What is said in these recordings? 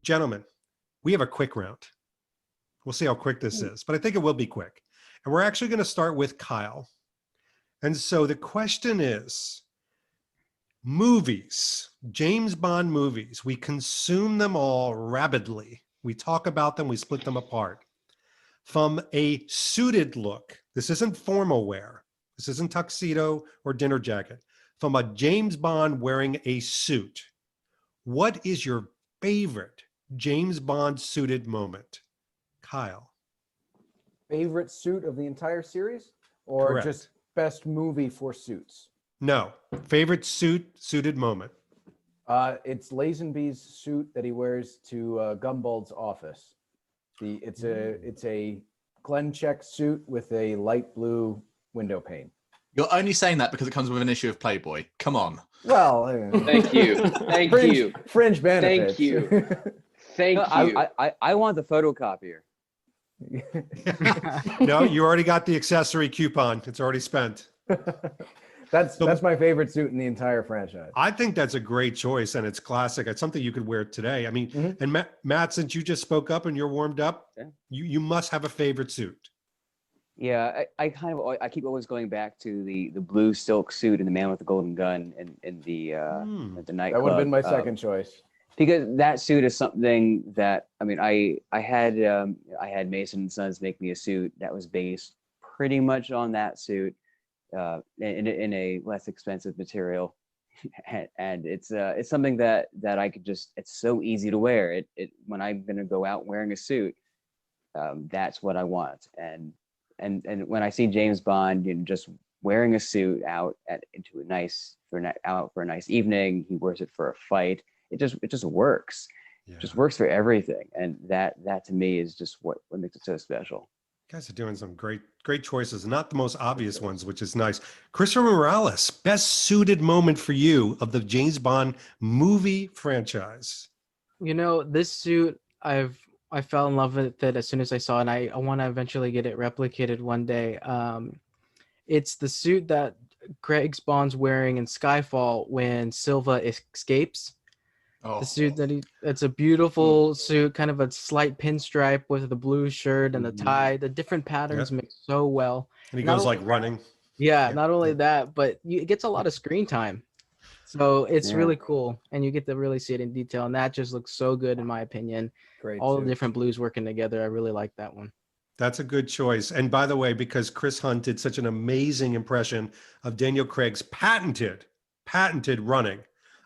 Gentlemen, we have a quick round. We'll see how quick this is, but I think it will be quick. And we're actually going to start with Kyle. And so the question is, movies, James Bond movies, we consume them all rapidly. We talk about them, we split them apart. From a suited look, this isn't formal wear, this isn't tuxedo or dinner jacket. From a James Bond wearing a suit, what is your favorite James Bond suited moment? Kyle. Favorite suit of the entire series? Or Correct. just best movie for suits? No, favorite suited moment. It's Lazenby's suit that he wears to Gumbald's office. It's a Glen check suit with a light blue window pane. You're only saying that because it comes with an issue of Playboy. Come on. Well, Thank you. Thank you. Fringe benefits. Thank you. Thank you. I want the photocopier. No, you already got the accessory coupon. It's already spent. That's my favorite suit in the entire franchise. I think that's a great choice, and it's classic. It's something you could wear today. I mean, and Matt, since you just spoke up and you're warmed up, you must have a favorite suit. Yeah, I keep always going back to the blue silk suit and the man with the golden gun and the nightclub. That would have been my second choice. Because that suit is something that I had Mason and Sons make me a suit that was based pretty much on that suit, in a less expensive material, and it's something that I could just, it's so easy to wear. It when I'm gonna go out wearing a suit, that's what I want. And when I see James Bond, just wearing a suit out for a nice evening, he wears it for a fight. It just works. Yeah. It just works for everything, and that to me is just what makes it so special. You guys are doing some great choices, not the most obvious ones, which is nice. Christopher Morales, best suited moment for you of the James Bond movie franchise. This suit, I fell in love with it as soon as I saw it, and I want to eventually get it replicated one day. It's the suit that Craig Bond's wearing in Skyfall when Silva escapes. The suit it's a beautiful suit, kind of a slight pinstripe with the blue shirt and the tie. The different patterns mix so well. And he goes like running. Yeah, not only that, but it gets a lot of screen time. So it's really cool. And you get to really see it in detail. And that just looks so good, in my opinion. Great. All the different blues working together. I really like that one. That's a good choice. And by the way, because Chris Hunt did such an amazing impression of Daniel Craig's patented running,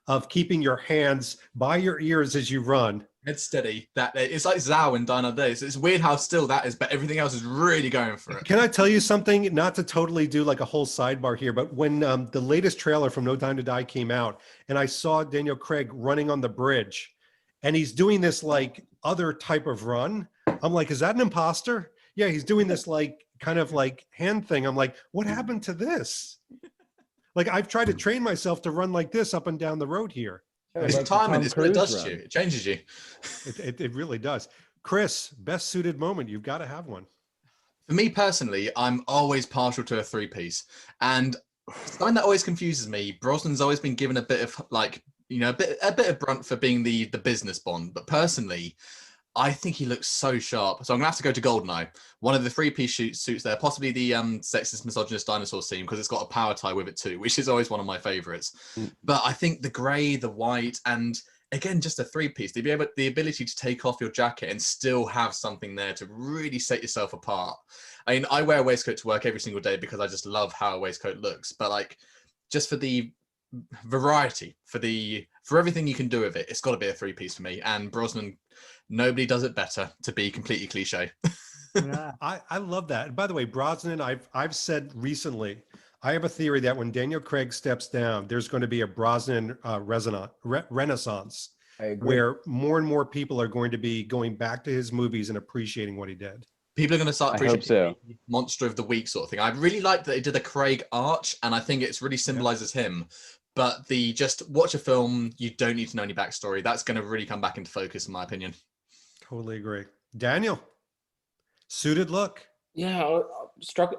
of keeping your hands by your ears as you run. It's steady. It's like Zhao in Die Another Day. It's weird how still that is, but everything else is really going for it. Can I tell you something? Not to totally do like a whole sidebar here, but when the latest trailer from No Time to Die came out, and I saw Daniel Craig running on the bridge, and he's doing this like other type of run, I'm like, is that an imposter? Yeah, he's doing this like kind of like hand thing. I'm like, what happened to this? Like, I've tried to train myself to run like this up and down the road here. It's timing. It's what it does to you. It changes you. It really does. Chris, best suited moment. You've got to have one. For me personally, I'm always partial to a three-piece. And something that always confuses me, Brosnan's always been given a bit of like, a bit of brunt for being the business Bond. But personally, I think he looks so sharp. So I'm gonna have to go to Goldeneye, one of the three-piece suits there, possibly the sexist, misogynist dinosaur scene, because it's got a power tie with it too, which is always one of my favorites. But I think the gray, the white, and again, just a three-piece, the ability to take off your jacket and still have something there to really set yourself apart. I mean, I wear a waistcoat to work every single day because I just love how a waistcoat looks. But like, just for the variety, for everything you can do with it, it's got to be a three-piece for me. And Brosnan, nobody does it better, to be completely cliche. Yeah. I love that. And by the way, Brosnan, I've said recently, I have a theory that when Daniel Craig steps down, there's going to be a Brosnan renaissance, where more and more people are going to be going back to his movies and appreciating what he did. People are going to start appreciating the Monster of the Week sort of thing. I really like that they did a Craig arch, and I think it's really symbolizes him. But just watch a film, you don't need to know any backstory. That's going to really come back into focus, in my opinion. Totally agree. Daniel, suited look. Yeah,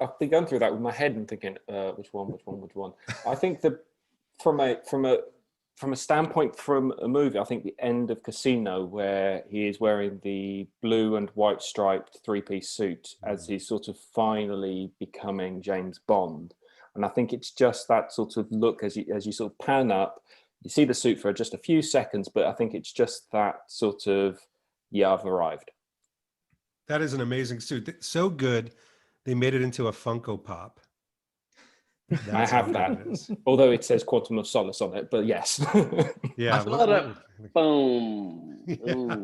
I've been going through that with my head and thinking, which one? I think that from a from a standpoint from a movie, I think the end of Casino, where he is wearing the blue and white striped three-piece suit as he's sort of finally becoming James Bond. And I think it's just that sort of look as you sort of pan up, you see the suit for just a few seconds, but I think it's just that sort of, yeah, I've arrived. That is an amazing suit. So good, they made it into a Funko Pop. I have that, although it says Quantum of Solace on it, but yes. Yeah. Boom. Yeah.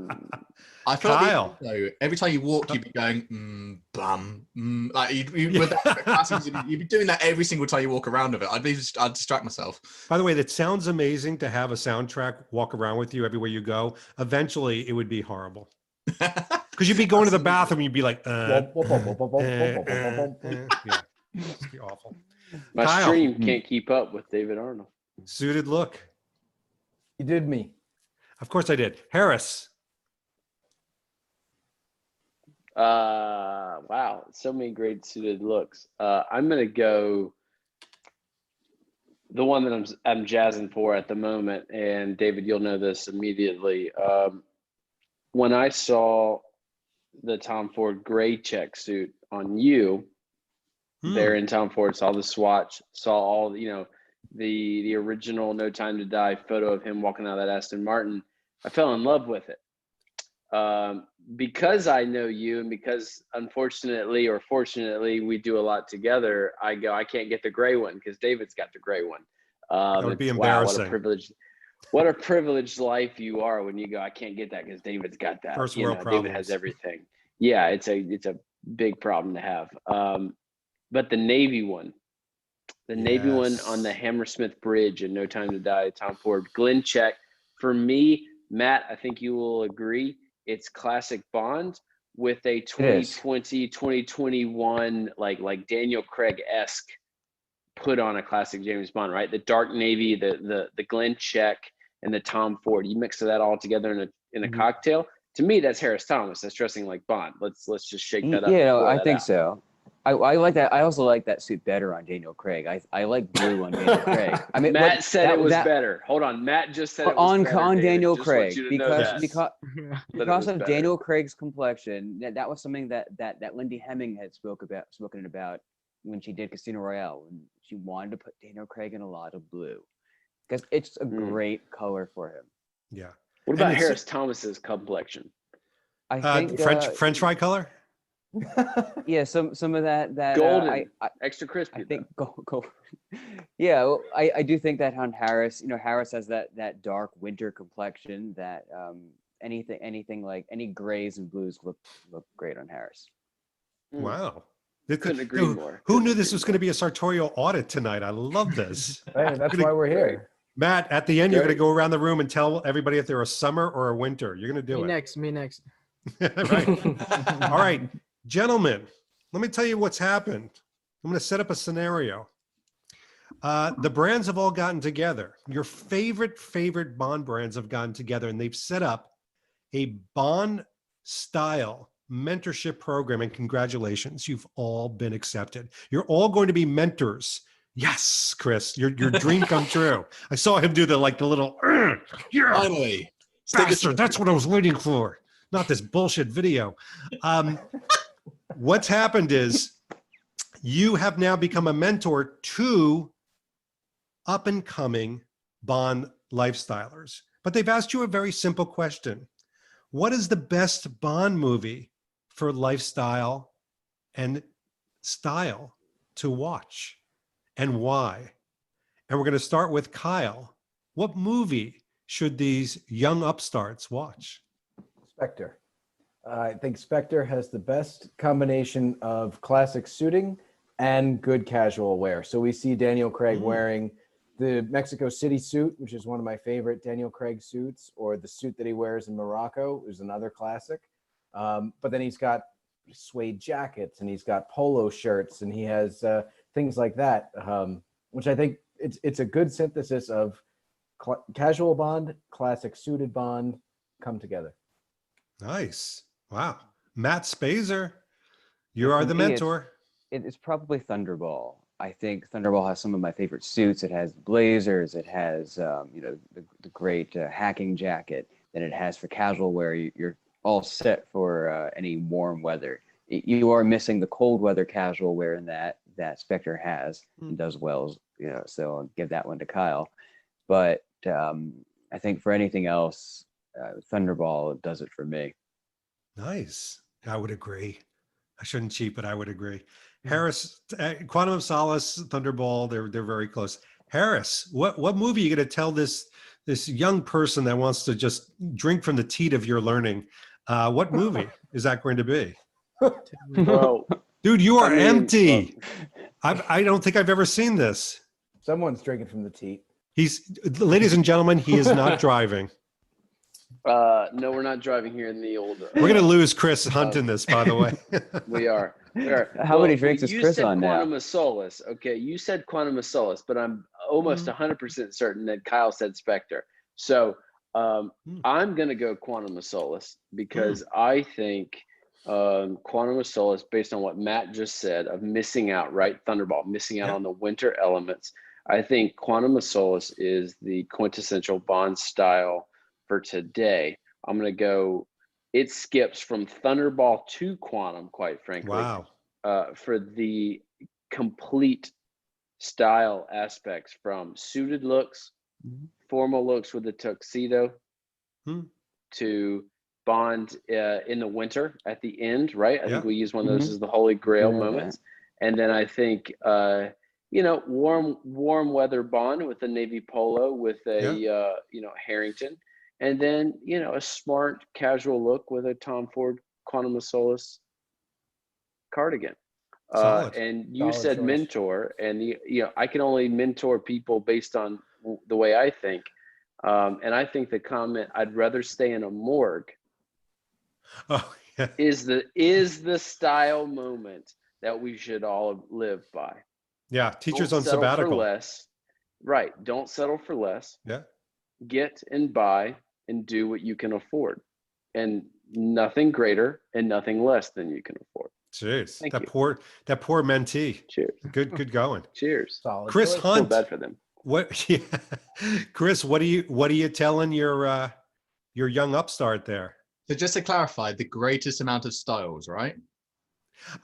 I feel Kyle. like every time you walk, you'd be going, bum, like with that, you'd be doing that every single time you walk around with it. I'd distract myself. By the way, that sounds amazing to have a soundtrack walk around with you everywhere you go. Eventually, it would be horrible. Because you'd be going to the bathroom, you'd be like, yeah, it'd be awful. My Kyle. stream can't keep up with David Arnold. Suited look. You did me. Of course I did. Harris. Wow, so many great suited looks. I'm gonna go the one that I'm jazzing for at the moment, and David, you'll know this immediately. When I saw the Tom Ford gray check suit on you there in Tom Ford, saw the swatch, saw all the original No Time to Die photo of him walking out of that Aston Martin, I fell in love with it. Because I know you, and because unfortunately or fortunately we do a lot together, I can't get the gray one because David's got the gray one. That would be embarrassing. Wow, what a privileged life you are when you go, I can't get that because David's got that. First world problems. David has everything. Yeah, it's a big problem to have. But the Navy one, Navy one on the Hammersmith Bridge in No Time to Die, Tom Ford, Glenn Check. For me, Matt, I think you will agree, it's classic Bond with a 2020, 2021, like Daniel Craig-esque put on a classic James Bond, right? The dark navy, the Glenn Check, and the Tom Ford. You mix that all together in a cocktail. To me, that's Harris Thomas. That's dressing like Bond. Let's just shake that up. Yeah, I think so. I like that. I also like that suit better on Daniel Craig. I like blue on Daniel Craig. I mean, Matt said it was better. Hold on, Matt just said it was better. On Daniel Just Craig because of Daniel Craig's complexion. That was something that Lindy Hemming had spoken about when she did Casino Royale. When she wanted to put Daniel Craig in a lot of blue because it's a great color for him. Yeah. What about Harris Thomas's complexion? I think French fry color. Yeah, some of that golden, extra crispy. I think gold. Yeah, well, I do think that on Harris, Harris has that dark winter complexion that anything like any grays and blues look great on Harris. Wow. Couldn't agree more. Who knew this was going to be a sartorial audit tonight? I love this. Hey, that's why we're here. Matt, at the end, you're going to go around the room and tell everybody if they're a summer or a winter. You're going to do it. Me next. Right. All right. Gentlemen, let me tell you what's happened. I'm going to set up a scenario. The brands have all gotten together. Your favorite Bond brands have gotten together, and they've set up a Bond style mentorship program. And congratulations, you've all been accepted. You're all going to be mentors. Yes, Chris, your dream come true. I saw him do the little, yeah, Finally, bastard, that's what I was waiting for. Not this bullshit video. What's happened is you have now become a mentor to up and coming Bond lifestylers, but they've asked you a very simple question. What is the best Bond movie for lifestyle and style to watch, and why? And we're going to start with Kyle. What movie should these young upstarts watch? Spectre. I think Spectre has the best combination of classic suiting and good casual wear. So we see Daniel Craig wearing the Mexico City suit, which is one of my favorite Daniel Craig suits, or the suit that he wears in Morocco is another classic. But then he's got suede jackets and he's got polo shirts and he has things like that, which I think it's a good synthesis of casual Bond, classic suited Bond come together. Nice. Wow. Matt Spazer, you are the mentor. It's probably Thunderball. I think Thunderball has some of my favorite suits. It has blazers. It has, the great hacking jacket that it has for casual wear. You're all set for any warm weather. You are missing the cold weather casual wear in that Spectre has and does well. So I'll give that one to Kyle. But I think for anything else, Thunderball does it for me. Nice. I would agree. I shouldn't cheat, but I would agree. Harris, Quantum of Solace, Thunderball, they're very close. Harris, what movie are you going to tell this young person that wants to just drink from the teat of your learning? What movie is that going to be? Well, Dude, you are I mean, empty. I don't think I've ever seen this. Someone's drinking from the teat. Ladies and gentlemen, he is not driving. no, we're not driving here in the old. We're going to lose Chris Hunt in this, by the way. We are. How many drinks is Chris on now? Quantum of Solace. Okay, you said Quantum of Solace, but I'm almost 100% certain that Kyle said Spectre. So I'm going to go Quantum of Solace because I think Quantum of Solace, based on what Matt just said, of missing out, right? Thunderball, missing out on the winter elements. I think Quantum of Solace is the quintessential Bond style for today. I'm going to go. It skips from Thunderball to Quantum, quite frankly. Wow. For the complete style aspects, from suited looks, formal looks with the tuxedo, to Bond in the winter at the end, right? I think we use one of those as the Holy Grail moments. And then I think, warm weather Bond with a navy polo with a, Harrington. And then, a smart casual look with a Tom Ford Quantum of Solace cardigan. And you said choice. Mentor, and I can only mentor people based on the way I think. And I think the comment, I'd rather stay in a morgue, is the style moment that we should all live by. Yeah, teachers Don't on settle sabbatical. For less. Right. Don't settle for less. Yeah. Get and buy and do what you can afford, and nothing greater and nothing less than you can afford. Jeez, that poor mentee. Cheers. Good going. Cheers. Solid Chris choice. Hunt. Feel bad for them. What? Yeah. Chris, what are you telling your young upstart there? So just to clarify, the greatest amount of styles, right?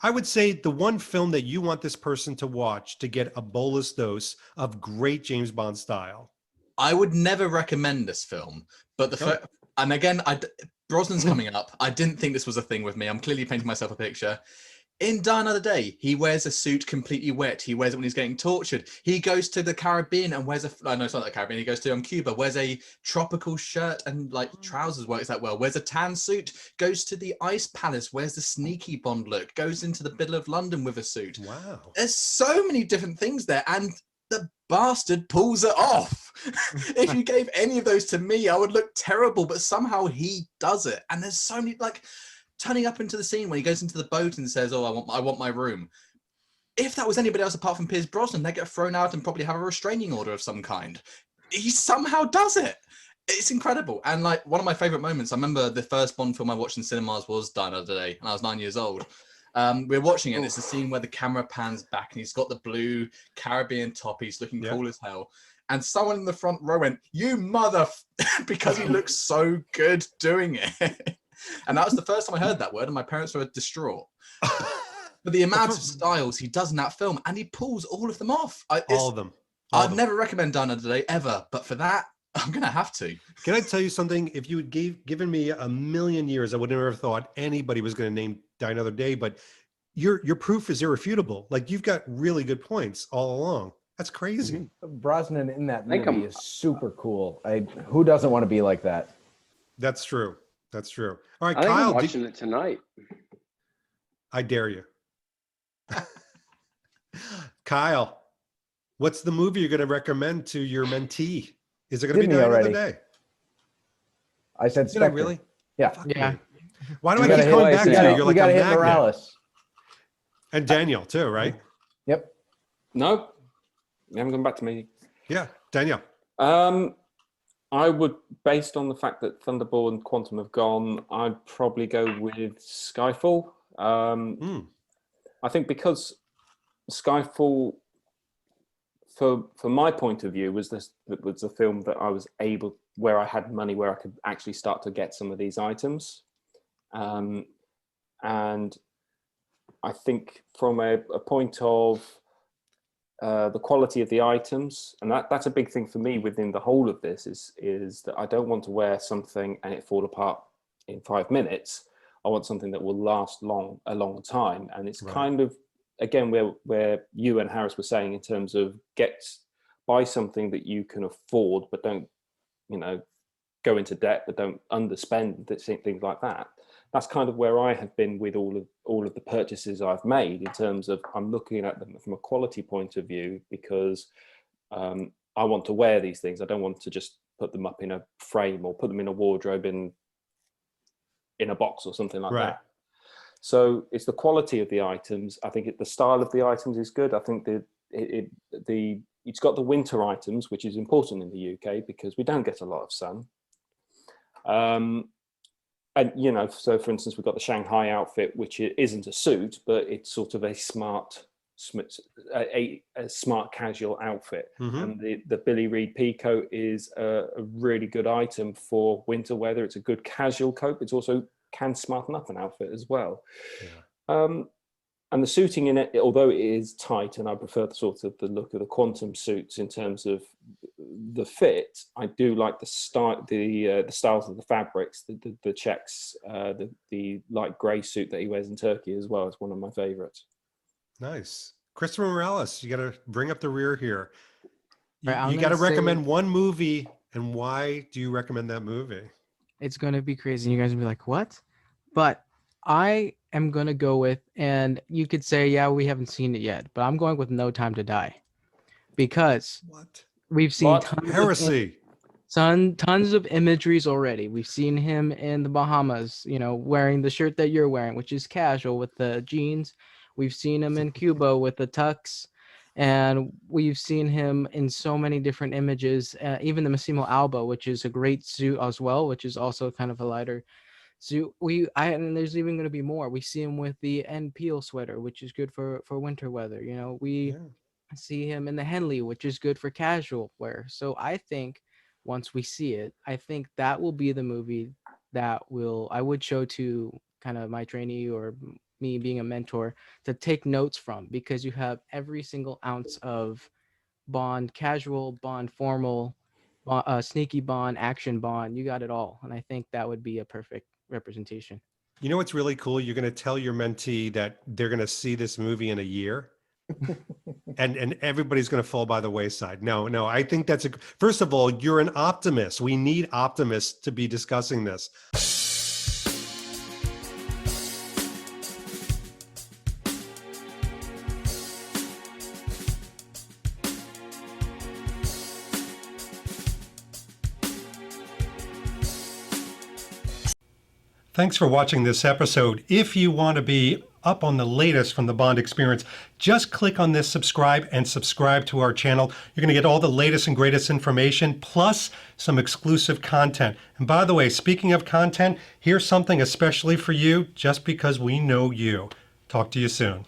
I would say the one film that you want this person to watch to get a bolus dose of great James Bond style. I would never recommend this film, but and again, Brosnan's coming up. I didn't think this was a thing with me. I'm clearly painting myself a picture. In Die Another Day, he wears a suit completely wet. He wears it when he's getting tortured. He goes to the Caribbean and wears no, it's not the Caribbean. He goes to Cuba, wears a tropical shirt and trousers, works that well. Wears a tan suit, goes to the Ice Palace, wears the sneaky Bond look, goes into the middle of London with a suit. Wow. There's so many different things there. And the bastard pulls it off. If you gave any of those to me, I would look terrible, but somehow he does it. And there's so many, turning up into the scene when he goes into the boat and says, "Oh, I want my room." If that was anybody else apart from Pierce Brosnan, they'd get thrown out and probably have a restraining order of some kind. He somehow does it. It's incredible. And one of my favorite moments, I remember the first Bond film I watched in cinemas was Die Another Day, and I was 9 years old. We're watching it, and it's the scene where the camera pans back and he's got the blue Caribbean top. He's looking cool as hell. And someone in the front row went, "You mother," because he looks so good doing it. And that was the first time I heard that word, and my parents were distraught. But the amount of styles he does in that film, and he pulls all of them off. All of them. I'd never recommend Die Another Day ever, but for that, I'm going to have to. Can I tell you something? If you had given me a million years, I would never have thought anybody was going to name Die Another Day, but your proof is irrefutable. You've got really good points all along. That's crazy. Brosnan in that movie is super cool. Who doesn't want to be like that? That's true. That's true. All right, I think Kyle. I'm watching it tonight. I dare you. Kyle, what's the movie you're going to recommend to your mentee? Is it going to be Die Another Day? I said Spectre. Really? Yeah. Yeah. Why do I keep coming back to you? You're like a magnet. Morales. And Daniel too, right? Yep. No, you haven't gone back to me. Yeah, Daniel. I would, based on the fact that Thunderball and Quantum have gone, I'd probably go with Skyfall. I think because Skyfall for my point of view, was a film that I was able, where I had money, where I could actually start to get some of these items, and I think from a point of the quality of the items, and that's a big thing for me within the whole of this, is that I don't want to wear something and it fall apart in 5 minutes. I want something that will last a long time. And it's kind of, again, where you and Harris were saying, in terms of buy something that you can afford, but don't, go into debt, but don't underspend, things like that. That's kind of where I have been with all of the purchases I've made, in terms of I'm looking at them from a quality point of view, because I want to wear these things. I don't want to just put them up in a frame or put them in a wardrobe in a box or something like that. So it's the quality of the items. I think the style of the items is good. I think it's got the winter items, which is important in the UK because we don't get a lot of sun. And, so for instance, we've got the Shanghai outfit, which isn't a suit, but it's sort of a smart casual outfit. And the Billy Reid pea coat is a really good item for winter weather. It's a good casual coat. It also can smarten up an outfit as well. And the suiting in it, although it is tight, and I prefer the look of the quantum suits in terms of the fit, I do like the styles of the fabrics, the checks, the light grey suit that he wears in Turkey as well is one of my favorites. Nice. Christopher Morales, you got to bring up the rear here. Right, you got to recommend one movie, and why do you recommend that movie? It's going to be crazy. You guys will be like, what? But I am going to go with, and you could say, yeah, we haven't seen it yet, but I'm going with No Time to Die. Because we've seen tons of imageries already. We've seen him in the Bahamas, wearing the shirt that you're wearing, which is casual with the jeans. We've seen him in Cuba with the tux. And we've seen him in so many different images, even the Massimo Alba, which is a great suit as well, which is also kind of a lighter suit. And there's even going to be more. We see him with the N Peel sweater, which is good for winter weather. We see him in the Henley, which is good for casual wear. So I think once we see it, I think that will be the movie that I would show to kind of my trainee or me being a mentor to take notes from, because you have every single ounce of Bond, casual Bond, formal, sneaky Bond, action Bond. You got it all. And I think that would be a perfect representation. You know what's really cool? You're going to tell your mentee that they're going to see this movie in a year. and everybody's going to fall by the wayside. No, I think first of all, you're an optimist. We need optimists to be discussing this. Thanks for watching this episode. If you want to be up on the latest from the Bond experience, just click on this subscribe and subscribe to our channel. You're going to get all the latest and greatest information, plus some exclusive content. And by the way, speaking of content, here's something especially for you, just because we know you. Talk to you soon.